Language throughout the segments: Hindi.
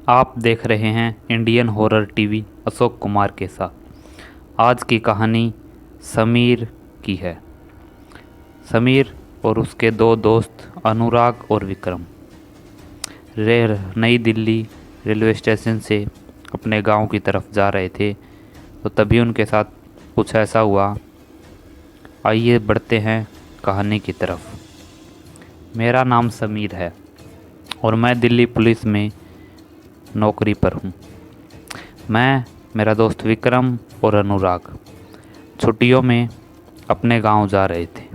आप देख रहे हैं Indian horror TV Ashok Kumar के साथ। आज की कहानी समीर की है। समीर और उसके दो दोस्त अनुराग और विक्रम नई दिल्ली रेलवे स्टेशन से अपने गांव की तरफ जा रहे थे, तो तभी उनके साथ कुछ ऐसा हुआ। आइए बढ़ते हैं कहानी की तरफ। मेरा नाम समीर है और मैं दिल्ली पुलिस में नौकरी पर हूँ। मैं, मेरा दोस्त विक्रम और अनुराग छुट्टियों में अपने गांव जा रहे थे।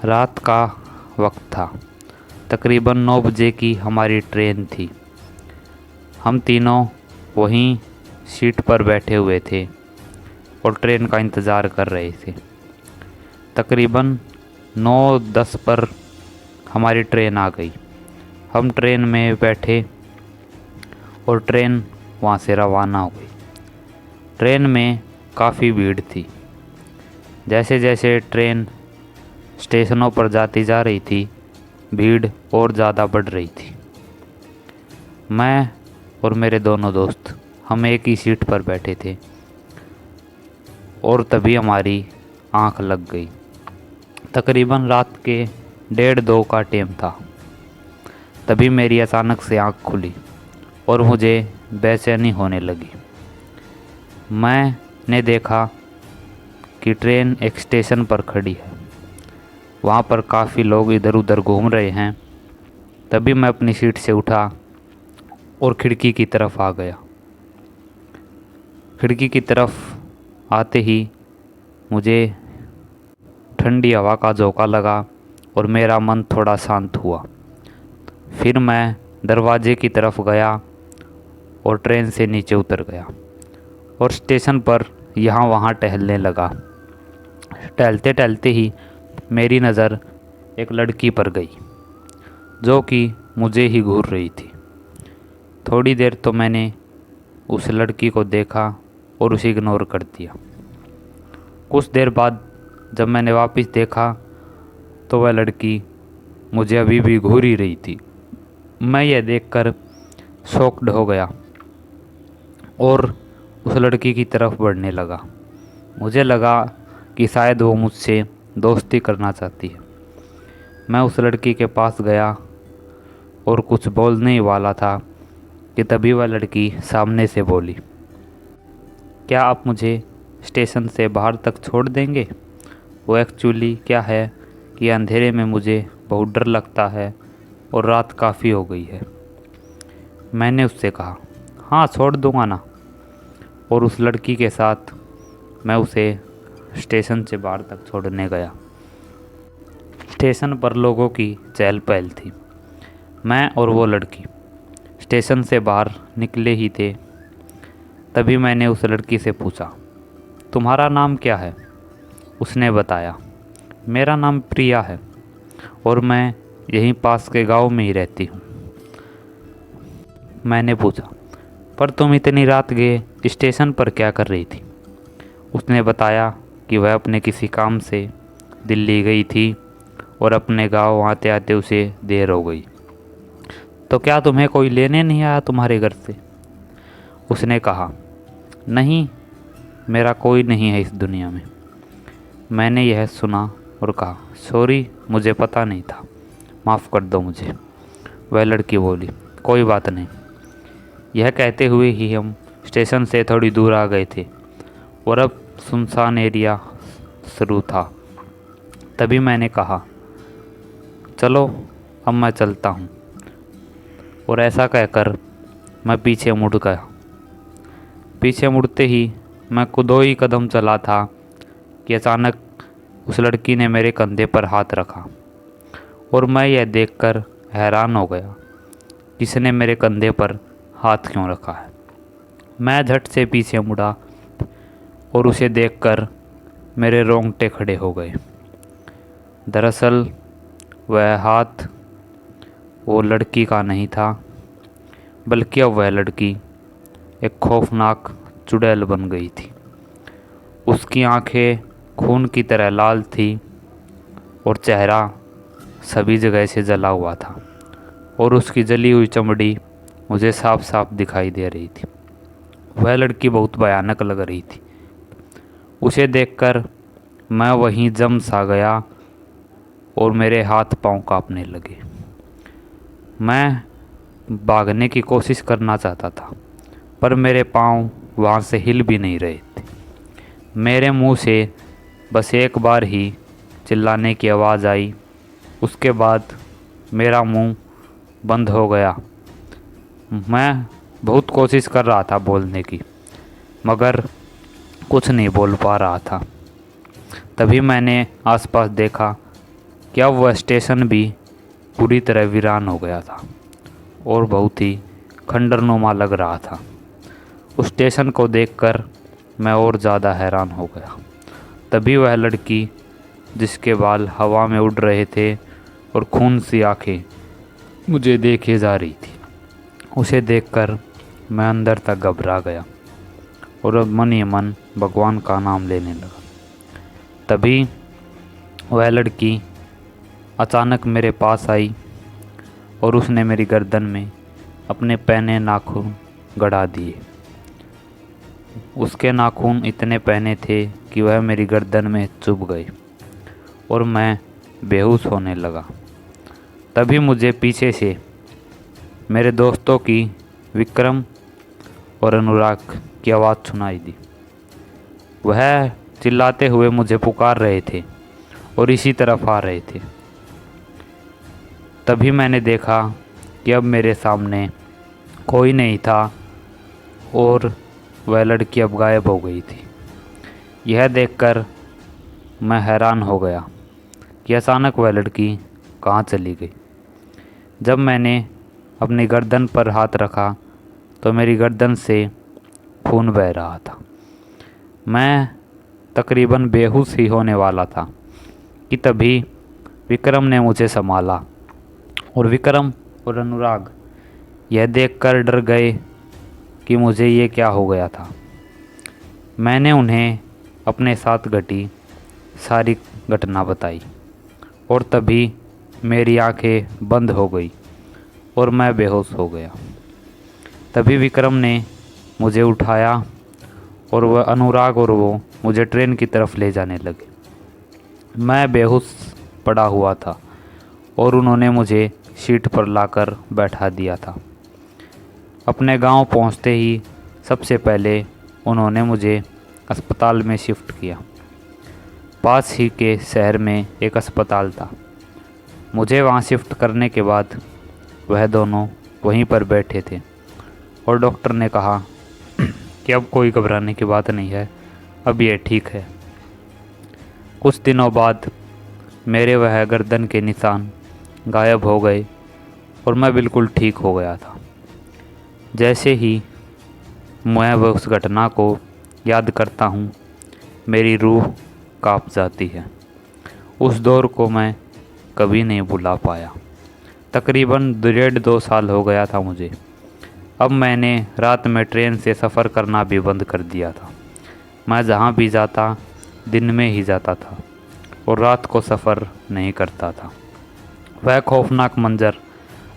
रात का वक्त था, तकरीबन 9 बजे की हमारी ट्रेन थी। हम तीनों वहीं सीट पर बैठे हुए थे और ट्रेन का इंतज़ार कर रहे थे। तकरीबन 9:10 पर हमारी ट्रेन आ गई। हम ट्रेन में बैठे और ट्रेन वहाँ से रवाना हो गई। ट्रेन में काफ़ी भीड़ थी। जैसे जैसे ट्रेन स्टेशनों पर जाती जा रही थी, भीड़ और ज़्यादा बढ़ रही थी। मैं और मेरे दोनों दोस्त हम एक ही सीट पर बैठे थे और तभी हमारी आंख लग गई। तकरीबन रात के 1:30-2 का टाइम था। तभी मेरी अचानक से आंख खुली और मुझे बेचैनी होने लगी। मैंने देखा कि ट्रेन एक स्टेशन पर खड़ी है। वहाँ पर काफ़ी लोग इधर उधर घूम रहे हैं। तभी मैं अपनी सीट से उठा और खिड़की की तरफ आ गया। खिड़की की तरफ आते ही मुझे ठंडी हवा का झोंका लगा और मेरा मन थोड़ा शांत हुआ। फिर मैं दरवाजे की तरफ गया और ट्रेन से नीचे उतर गया और स्टेशन पर यहाँ वहाँ टहलने लगा। टहलते टहलते ही मेरी नज़र एक लड़की पर गई जो कि मुझे ही घूर रही थी। थोड़ी देर तो मैंने उस लड़की को देखा और उसे इग्नोर कर दिया। कुछ देर बाद जब मैंने वापस देखा तो वह लड़की मुझे अभी भी घूर ही रही थी। मैं यह देखकर शॉक्ड हो गया और उस लड़की की तरफ बढ़ने लगा। मुझे लगा कि शायद वो मुझसे दोस्ती करना चाहती है। मैं उस लड़की के पास गया और कुछ बोलने ही वाला था कि तभी वह लड़की सामने से बोली, क्या आप मुझे स्टेशन से बाहर तक छोड़ देंगे? वो एक्चुअली क्या है कि अंधेरे में मुझे बहुत डर लगता है और रात काफ़ी हो गई है। मैंने उससे कहा, हाँ छोड़ दूंगा ना। और उस लड़की के साथ मैं उसे स्टेशन से बाहर तक छोड़ने गया। स्टेशन पर लोगों की चहल पहल थी। मैं और वो लड़की स्टेशन से बाहर निकले ही थे। तभी मैंने उस लड़की से पूछा, तुम्हारा नाम क्या है? उसने बताया, मेरा नाम प्रिया है और मैं यहीं पास के गांव में ही रहती हूँ। मैंने पूछा, पर तुम इतनी रात गए स्टेशन पर क्या कर रही थी? उसने बताया कि वह अपने किसी काम से दिल्ली गई थी और अपने गांव आते आते उसे देर हो गई। तो क्या तुम्हें कोई लेने नहीं आया तुम्हारे घर से? उसने कहा, नहीं, मेरा कोई नहीं है इस दुनिया में। मैंने यह सुना और कहा, सॉरी, मुझे पता नहीं था, माफ़ कर दो मुझे। वह लड़की बोली, कोई बात नहीं। यह कहते हुए ही हम स्टेशन से थोड़ी दूर आ गए थे और अब सुनसान एरिया शुरू था। तभी मैंने कहा, चलो अब मैं चलता हूँ। और ऐसा कहकर मैं पीछे मुड़ गया। पीछे मुड़ते ही मैं 2 ही कदम चला था कि अचानक उस लड़की ने मेरे कंधे पर हाथ रखा और मैं यह देखकर हैरान हो गया कि इसने मेरे कंधे पर हाथ क्यों रखा है। मैं झट से पीछे मुड़ा और उसे देखकर मेरे रोंगटे खड़े हो गए। दरअसल वह हाथ वो लड़की का नहीं था, बल्कि अब वह लड़की एक खौफनाक चुड़ैल बन गई थी। उसकी आंखें खून की तरह लाल थी और चेहरा सभी जगह से जला हुआ था और उसकी जली हुई चमड़ी मुझे साफ साफ दिखाई दे रही थी। वह लड़की बहुत भयानक लग रही थी। उसे देखकर मैं वहीं जम सा गया और मेरे हाथ पांव कांपने लगे। मैं भागने की कोशिश करना चाहता था, पर मेरे पांव वहाँ से हिल भी नहीं रहे थे। मेरे मुंह से बस एक बार ही चिल्लाने की आवाज़ आई। उसके बाद मेरा मुंह बंद हो गया। मैं बहुत कोशिश कर रहा था बोलने की, मगर कुछ नहीं बोल पा रहा था। तभी मैंने आसपास देखा कि अब वह स्टेशन भी पूरी तरह वीरान हो गया था और बहुत ही खंडरनुमा लग रहा था। उस स्टेशन को देखकर मैं और ज़्यादा हैरान हो गया। तभी वह लड़की, जिसके बाल हवा में उड़ रहे थे और खून सी आंखें मुझे देखे जा रही थी, उसे देखकर मैं अंदर तक घबरा गया और अब मन ही मन भगवान का नाम लेने लगा। तभी वह लड़की अचानक मेरे पास आई और उसने मेरी गर्दन में अपने पैने नाखून गड़ा दिए। उसके नाखून इतने पैने थे कि वह मेरी गर्दन में चुभ गए और मैं बेहोश होने लगा। तभी मुझे पीछे से मेरे दोस्तों की विक्रम और अनुराग की आवाज़ सुनाई दी। वह चिल्लाते हुए मुझे पुकार रहे थे और इसी तरफ आ रहे थे। तभी मैंने देखा कि अब मेरे सामने कोई नहीं था और वह लड़की अब गायब हो गई थी। यह देखकर मैं हैरान हो गया कि अचानक वह लड़की कहाँ चली गई। जब मैंने अपनी गर्दन पर हाथ रखा तो मेरी गर्दन से खून बह रहा था। मैं तकरीबन बेहोश ही होने वाला था कि तभी विक्रम ने मुझे संभाला और विक्रम और अनुराग यह देखकर डर गए कि मुझे ये क्या हो गया था। मैंने उन्हें अपने साथ घटी सारी घटना बताई और तभी मेरी आंखें बंद हो गई और मैं बेहोश हो गया। तभी विक्रम ने मुझे उठाया और वह अनुराग और वो मुझे ट्रेन की तरफ ले जाने लगे। मैं बेहोश पड़ा हुआ था और उन्होंने मुझे सीट पर लाकर बैठा दिया था। अपने गांव पहुंचते ही सबसे पहले उन्होंने मुझे अस्पताल में शिफ्ट किया। पास ही के शहर में एक अस्पताल था। मुझे वहां शिफ्ट करने के बाद वह दोनों वहीं पर बैठे थे और डॉक्टर ने कहा कि अब कोई घबराने की बात नहीं है, अब ये ठीक है। कुछ दिनों बाद मेरे वह गर्दन के निशान गायब हो गए और मैं बिल्कुल ठीक हो गया था। जैसे ही मैं उस घटना को याद करता हूँ, मेरी रूह कांप जाती है। उस दौर को मैं कभी नहीं भुला पाया। तकरीबन 1.5-2 साल हो गया था मुझे। अब मैंने रात में ट्रेन से सफ़र करना भी बंद कर दिया था। मैं जहाँ भी जाता दिन में ही जाता था और रात को सफ़र नहीं करता था। वह खौफनाक मंजर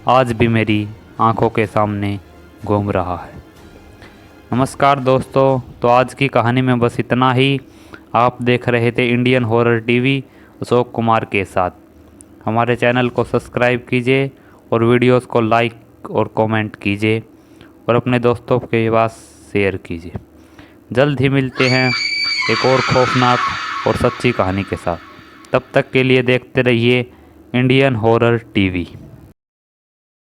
आज भी मेरी आंखों के सामने घूम रहा है। नमस्कार दोस्तों, तो आज की कहानी में बस इतना ही। आप देख रहे थे Indian horror TV Ashok Kumar के साथ। हमारे चैनल को सब्सक्राइब कीजिए और वीडियोस को लाइक और कमेंट कीजिए और अपने दोस्तों के पास शेयर कीजिए। जल्द ही मिलते हैं एक और खौफनाक और सच्ची कहानी के साथ। तब तक के लिए देखते रहिए इंडियन हॉरर टीवी।